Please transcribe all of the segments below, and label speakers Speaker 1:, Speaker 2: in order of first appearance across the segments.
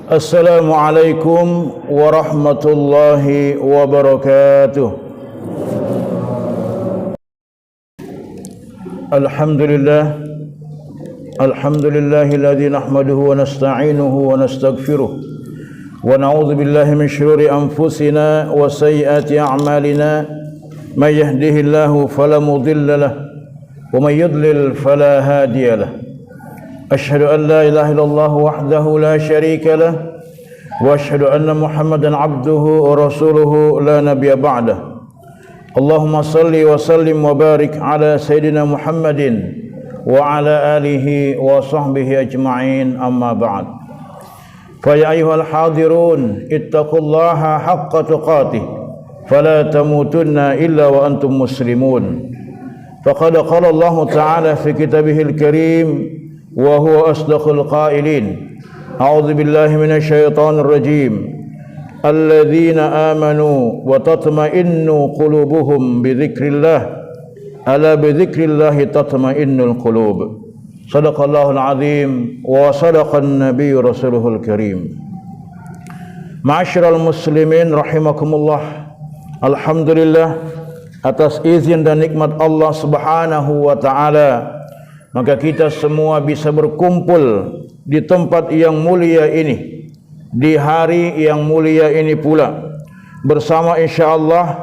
Speaker 1: Assalamualaikum warahmatullahi wabarakatuh. Alhamdulillahilladzi nahmaduhu wa nasta'inuhu wa nastaghfiruh wa na'udzu billahi min shururi anfusina wa sayyiati a'malina may yahdihillahu fala mudilla lahu wa may yudlil fala hadiya lahu. Asyhadu an la ilaha illallah wahdahu la syarika lah wa asyhadu anna Muhammadan abduhu wa rasuluhu la nabiyya ba'dah. Allahumma salli wa sallim wa barik ala sayyidina Muhammadin wa ala alihi wa sahbihi ajma'in, amma ba'd. Fa ya ayyuhal hadirun ittaqullaha haqqa tuqatih fala tamutunna illa wa antum muslimun. Faqad qala Allah ta'ala fi kitabihil karim wa huwa asdaqul qailin. A'udzu billahi minasy syaithanir rajim. Alladzina amanu wa tatma'innu qulubuhum bi dzikrillah. Ala bi dzikrillah tatma'innul qulub. Shadaqallahul azim wa sadaqan nabiyyu rasuluhul karim. Ma'asyiral muslimin rahimakumullah. Alhamdulillah atas izin dan nikmat Allah Subhanahu wa taala, maka kita semua bisa berkumpul di tempat yang mulia ini, di hari yang mulia ini pula, bersama insyaallah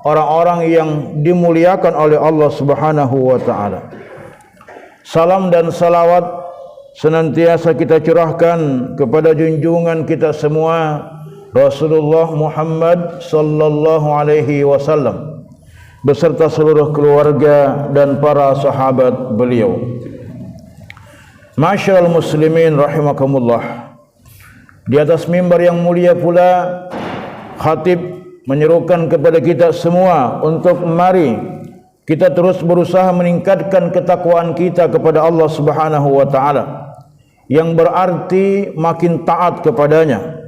Speaker 1: orang-orang yang dimuliakan oleh Allah Subhanahu wa taala. Salam dan salawat senantiasa kita curahkan kepada junjungan kita semua, Rasulullah Muhammad sallallahu alaihi wasallam, beserta seluruh keluarga dan para sahabat beliau. Ma'asyiral muslimin rahimakumullah. Di atas mimbar yang mulia pula, khatib menyerukan kepada kita semua untuk mari kita terus berusaha meningkatkan ketakwaan kita kepada Allah Subhanahu wa taala, yang berarti makin taat kepadanya,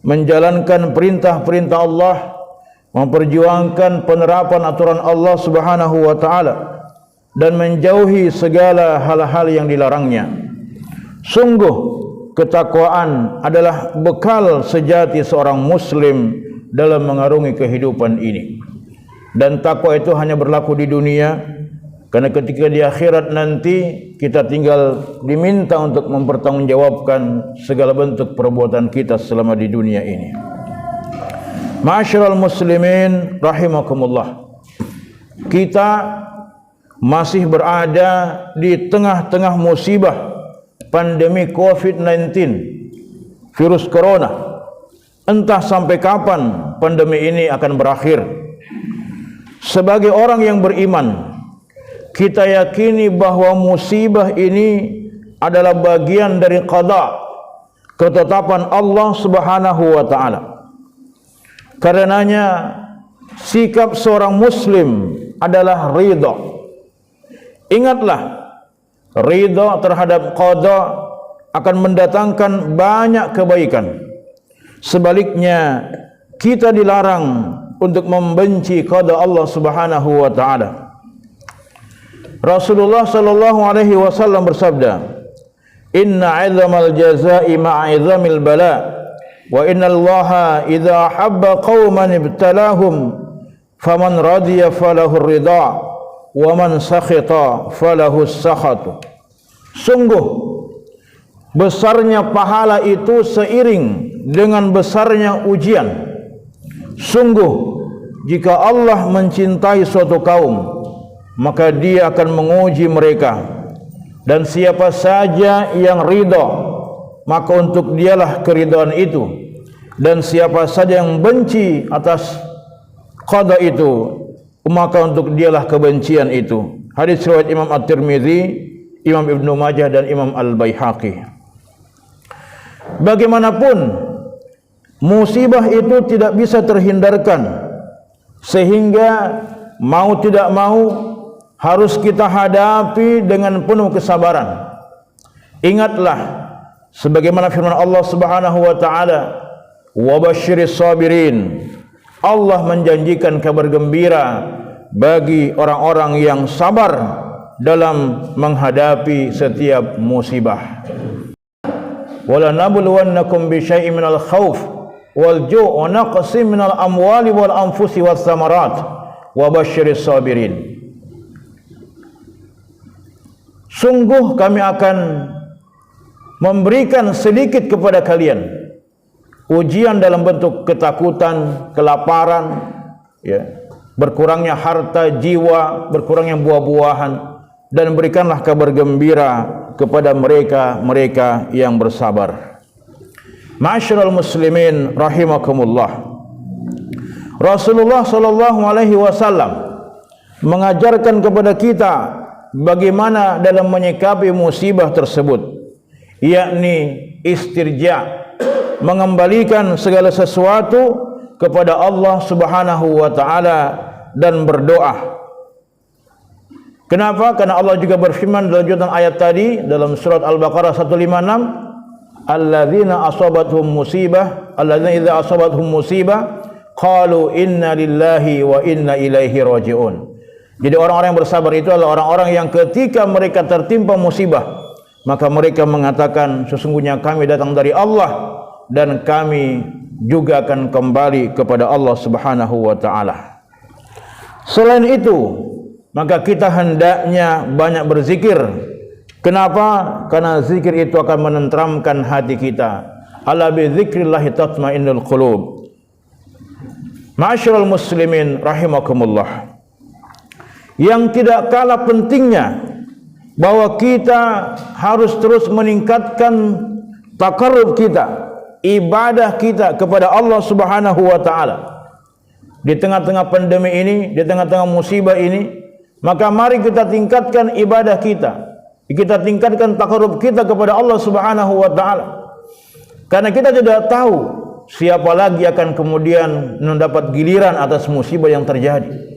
Speaker 1: menjalankan perintah-perintah Allah, memperjuangkan penerapan aturan Allah Subhanahu wa taala, dan menjauhi segala hal-hal yang dilarangnya. Sungguh ketakwaan adalah bekal sejati seorang muslim dalam mengarungi kehidupan ini. Dan takwa itu hanya berlaku di dunia, karena ketika di akhirat nanti kita tinggal diminta untuk mempertanggungjawabkan segala bentuk perbuatan kita selama di dunia ini. Ma'asyiral muslimin rahimakumullah. Kita masih berada di tengah-tengah musibah pandemi COVID-19, virus corona. Entah sampai kapan pandemi ini akan berakhir. Sebagai orang yang beriman, kita yakini bahwa musibah ini adalah bagian dari qada, ketetapan Allah Subhanahu wa taala. Karenanya sikap seorang muslim adalah ridha. Ingatlah, ridha terhadap qada akan mendatangkan banyak kebaikan. Sebaliknya, kita dilarang untuk membenci qada Allah Subhanahu wa taala. Rasulullah sallallahu alaihi wasallam bersabda, "Inna 'idzamal jazaa'i ma'a 'idzamil bala, wa innallaha idza habba qauman ibtalahum faman radiya falahu ridha wa man sakhita falahu sakhatu." Sungguh besarnya pahala itu seiring dengan besarnya ujian. Sungguh jika Allah mencintai suatu kaum, maka Dia akan menguji mereka, dan siapa saja yang ridha, maka untuk dialah keridhaan itu, dan siapa saja yang benci atas qada itu, maka untuk dialah kebencian itu. Hadis riwayat Imam At-Tirmidzi, Imam Ibnu Majah, dan Imam Al-Baihaqi. Bagaimanapun musibah itu tidak bisa terhindarkan, sehingga mau tidak mau harus kita hadapi dengan penuh kesabaran. Ingatlah sebagaimana firman Allah Subhanahu wa taala, "Wa basyiris sabirin." Allah menjanjikan kabar gembira bagi orang-orang yang sabar dalam menghadapi setiap musibah. wala nabluwannakum bi syai'in minal khauf wal ju' wa naqsim minal amwali wal anfusi was samarat wa basyiris sabirin. Sungguh kami akan memberikan sedikit kepada kalian ujian dalam bentuk ketakutan, kelaparan, ya, berkurangnya harta, jiwa, berkurangnya buah-buahan, dan berikanlah kabar gembira kepada mereka yang bersabar. Ma'asyiral muslimin rahimakumullah. Rasulullah sallallahu alaihi wasallam mengajarkan kepada kita bagaimana dalam menyikapi musibah tersebut, yakni istirja, mengembalikan segala sesuatu kepada Allah Subhanahu wa taala dan berdoa. Kenapa? Karena Allah juga berfirman dalam lanjutan ayat tadi dalam surat Al-Baqarah 156, alladzina asabathum musibah, alladzina idza asabathum musibah qalu inna lillahi wa inna ilaihi raji'un. Jadi orang-orang yang bersabar itu adalah orang-orang yang ketika mereka tertimpa musibah, maka mereka mengatakan sesungguhnya kami datang dari Allah dan kami juga akan kembali kepada Allah Subhanahu wa taala. Selain itu, maka kita hendaknya banyak berzikir. Kenapa? Karena zikir itu akan menenteramkan hati kita. Ala bi dzikrillah tatmainnul qulub. Ma'asyiral muslimin rahimakumullah. Yang tidak kalah pentingnya bahwa kita harus terus meningkatkan takarrub kita, ibadah kita kepada Allah Subhanahu wa taala. Di tengah-tengah pandemi ini, di tengah-tengah musibah ini, maka mari kita tingkatkan ibadah kita. Kita tingkatkan takarrub kita kepada Allah Subhanahu wa taala. Karena kita tidak tahu siapa lagi akan kemudian mendapat giliran atas musibah yang terjadi.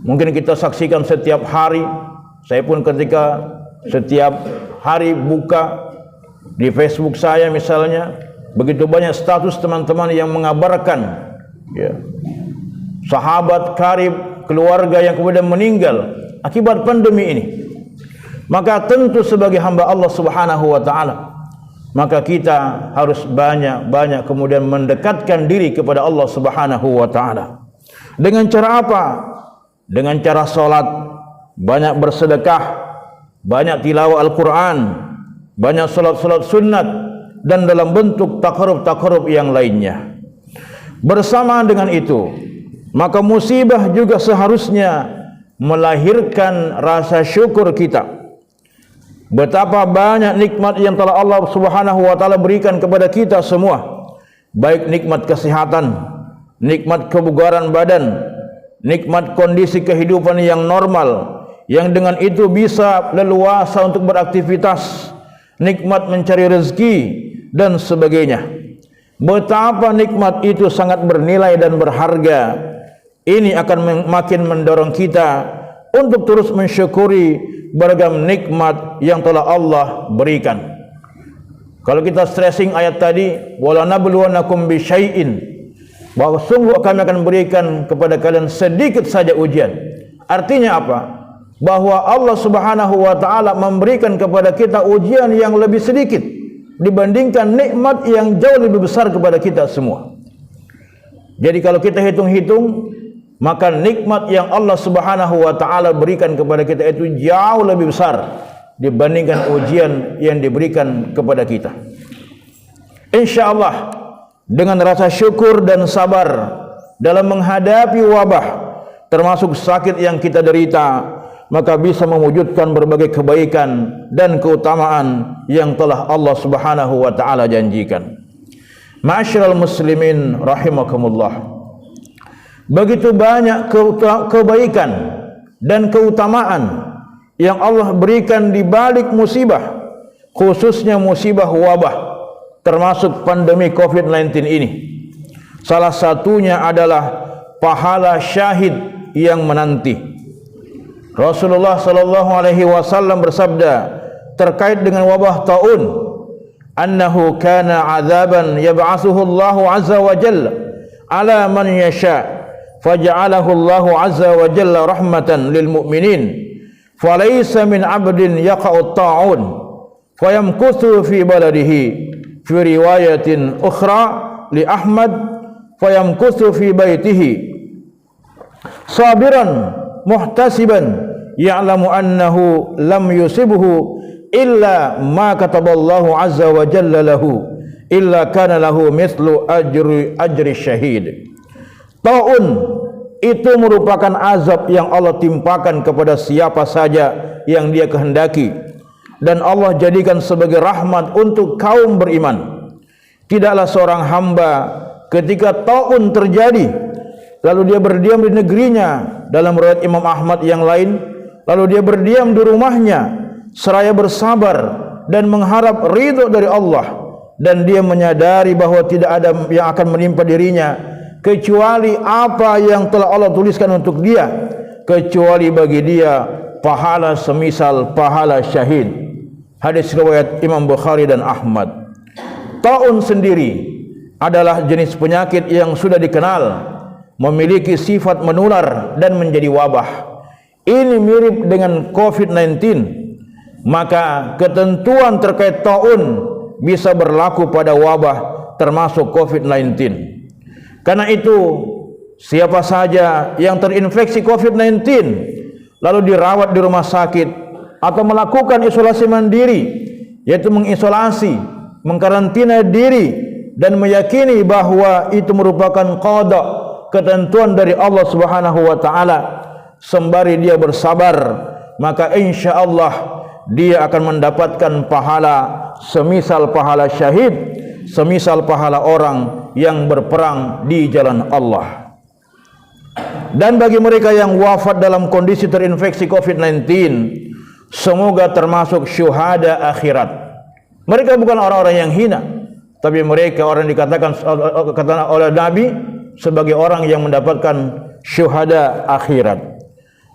Speaker 1: Mungkin kita saksikan setiap hari. Saya pun ketika setiap hari buka di Facebook saya misalnya, begitu banyak status teman-teman yang mengabarkan, ya, sahabat karib, keluarga yang kemudian meninggal akibat pandemi ini. Maka tentu sebagai hamba Allah Subhanahu wa taala, maka kita harus banyak-banyak kemudian mendekatkan diri kepada Allah Subhanahu wa taala. Dengan cara apa? Dengan cara salat, banyak bersedekah, banyak tilawah Al-Quran, banyak salat-salat sunnat, dan dalam bentuk takarrub-takarrub yang lainnya. Bersamaan dengan itu, maka musibah juga seharusnya melahirkan rasa syukur kita. Betapa banyak nikmat yang telah Allah Subhanahu wa taala berikan kepada kita semua, baik nikmat kesehatan, nikmat kebugaran badan, nikmat kondisi kehidupan yang normal, yang dengan itu bisa leluasa untuk beraktivitas, nikmat mencari rezeki dan sebagainya. Betapa nikmat itu sangat bernilai dan berharga. Ini akan makin mendorong kita untuk terus mensyukuri beragam nikmat yang telah Allah berikan. Kalau kita stressing ayat tadi, wala nabluwannakum bi syai'in, bahwa sungguh kami akan berikan kepada kalian sedikit saja ujian. Artinya apa? Bahwa Allah Subhanahu wa taala memberikan kepada kita ujian yang lebih sedikit dibandingkan nikmat yang jauh lebih besar kepada kita semua. Jadi kalau kita hitung-hitung, maka nikmat yang Allah Subhanahu wa taala berikan kepada kita itu jauh lebih besar dibandingkan ujian yang diberikan kepada kita. Insyaallah dengan rasa syukur dan sabar dalam menghadapi wabah, termasuk sakit yang kita derita, maka bisa mewujudkan berbagai kebaikan dan keutamaan yang telah Allah Subhanahu wa taala janjikan. Ma'asyiral muslimin rahimakumullah. Begitu banyak kebaikan dan keutamaan yang Allah berikan di balik musibah, khususnya musibah wabah, termasuk pandemi COVID-19 ini. Salah satunya adalah pahala syahid yang menanti. Rasulullah sallallahu alaihi wasallam bersabda terkait dengan wabah taun, annahu kana azaban yab'atsuhu Allah azza wa jalla ala man yasha, faj'alahu Allah azza wa jalla rahmatan lil mu'minin, falaysa min 'abdin yaqa'u at-ta'un fayamkuthu fi baladihi fi riwayatin ukhra li Ahmad fayamkuthu fi baitihi sabiran muhtasiban ya'lamu annahu lam yusibhu illa ma kataballahu azza wa jalla lahu illa kana lahu mithlu ajri syahid. Taun itu merupakan azab yang Allah timpakan kepada siapa saja yang dia kehendaki, dan Allah jadikan sebagai rahmat untuk kaum beriman. Tidaklah seorang hamba ketika taun terjadi lalu dia berdiam di negerinya, dalam riwayat Imam Ahmad yang lain, lalu dia berdiam di rumahnya seraya bersabar dan mengharap ridho dari Allah, dan dia menyadari bahwa tidak ada yang akan menimpa dirinya kecuali apa yang telah Allah tuliskan untuk dia, kecuali bagi dia pahala semisal pahala syahid. Hadis riwayat Imam Bukhari dan Ahmad. Taun sendiri adalah jenis penyakit yang sudah dikenal memiliki sifat menular dan menjadi wabah. Ini mirip dengan COVID-19, maka ketentuan terkait taun bisa berlaku pada wabah termasuk COVID-19. Karena itu, siapa saja yang terinfeksi COVID-19 lalu dirawat di rumah sakit atau melakukan isolasi mandiri, yaitu mengisolasi, mengkarantina diri dan meyakini bahwa itu merupakan qada, ketentuan dari Allah Subhanahu wa taala, sembari dia bersabar, maka insyaallah dia akan mendapatkan pahala semisal pahala syahid, semisal pahala orang yang berperang di jalan Allah. Dan bagi mereka yang wafat dalam kondisi terinfeksi COVID-19, semoga termasuk syuhada akhirat. Mereka bukan orang-orang yang hina, tapi mereka orang dikatakan oleh Nabi sebagai orang yang mendapatkan syuhada akhirat.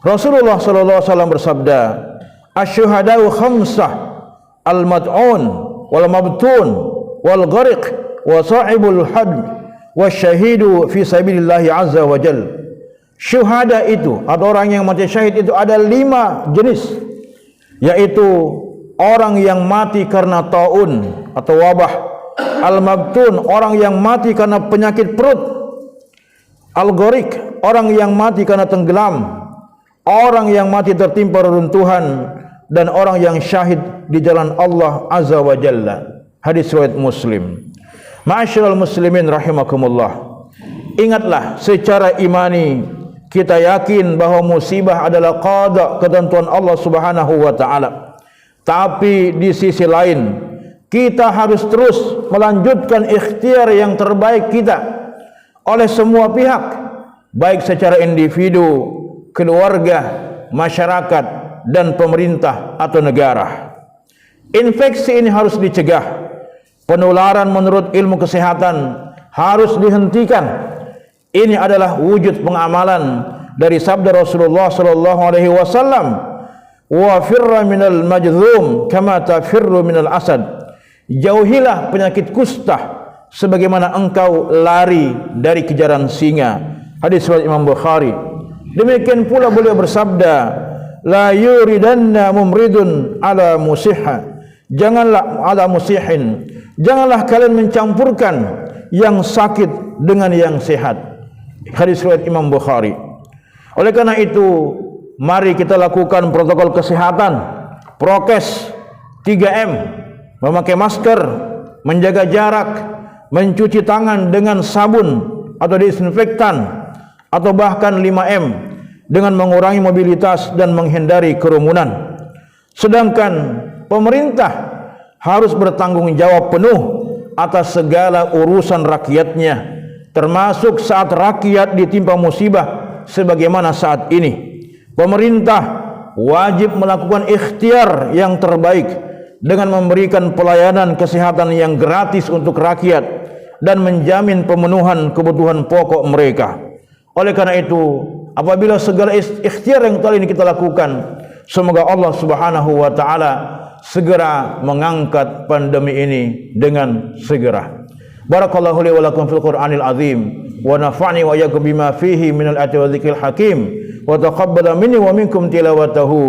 Speaker 1: Rasulullah sallallahu alaihi wasallam bersabda, "Asy-syuhada'u khamsah, al-mad'un wal mabtun wal ghariq wa sahibul had wasyahidu fi sabilillah azza wa jalla." Syuhada itu atau orang yang mati syahid itu ada 5 jenis, yaitu orang yang mati karena taun atau wabah, al-mabtun orang yang mati karena penyakit perut, al-ghariq orang yang mati karena tenggelam, orang yang mati tertimpa reruntuhan, dan orang yang syahid di jalan Allah azza wa jalla. Hadis riwayat Muslim. Ma'asyiral muslimin rahimakumullah, ingatlah secara imani kita yakin bahwa musibah adalah qada, ketentuan Allah Subhanahu wa taala. Tapi di sisi lain, kita harus terus melanjutkan ikhtiar yang terbaik kita oleh semua pihak, baik secara individu, keluarga, masyarakat, dan pemerintah atau negara. Infeksi ini harus dicegah. Penularan menurut ilmu kesehatan harus dihentikan. Ini adalah wujud pengamalan dari sabda Rasulullah sallallahu alaihi wasallam, "Wa firra minal majdzum kama tafirru minal asad." Jauhilah penyakit kusta sebagaimana engkau lari dari kejaran singa. Hadis riwayat Imam Bukhari. Demikian pula beliau bersabda, "La yuridanna mumridun ala musihha." Janganlah ala musihin. Janganlah kalian mencampurkan yang sakit dengan yang sehat. Hadis riwayat Imam Bukhari. Oleh karena itu, mari kita lakukan protokol kesehatan, prokes 3M, memakai masker, menjaga jarak, mencuci tangan dengan sabun atau disinfektan, atau bahkan 5M dengan mengurangi mobilitas dan menghindari kerumunan. Sedangkan pemerintah harus bertanggung jawab penuh atas segala urusan rakyatnya, termasuk saat rakyat ditimpa musibah sebagaimana saat ini. Pemerintah wajib melakukan ikhtiar yang terbaik dengan memberikan pelayanan kesehatan yang gratis untuk rakyat dan menjamin pemenuhan kebutuhan pokok mereka. Oleh karena itu, apabila segala ikhtiar yang telah ini kita lakukan, semoga Allah Subhanahu wa taala segera mengangkat pandemi ini dengan segera. Barakallahu li wa lakum fil Qur'anil azim wa nafa'ni wa iyyakum bima fihi minal ayati wa dzikril hakim wa taqabbala minni wa minkum tilawatahu.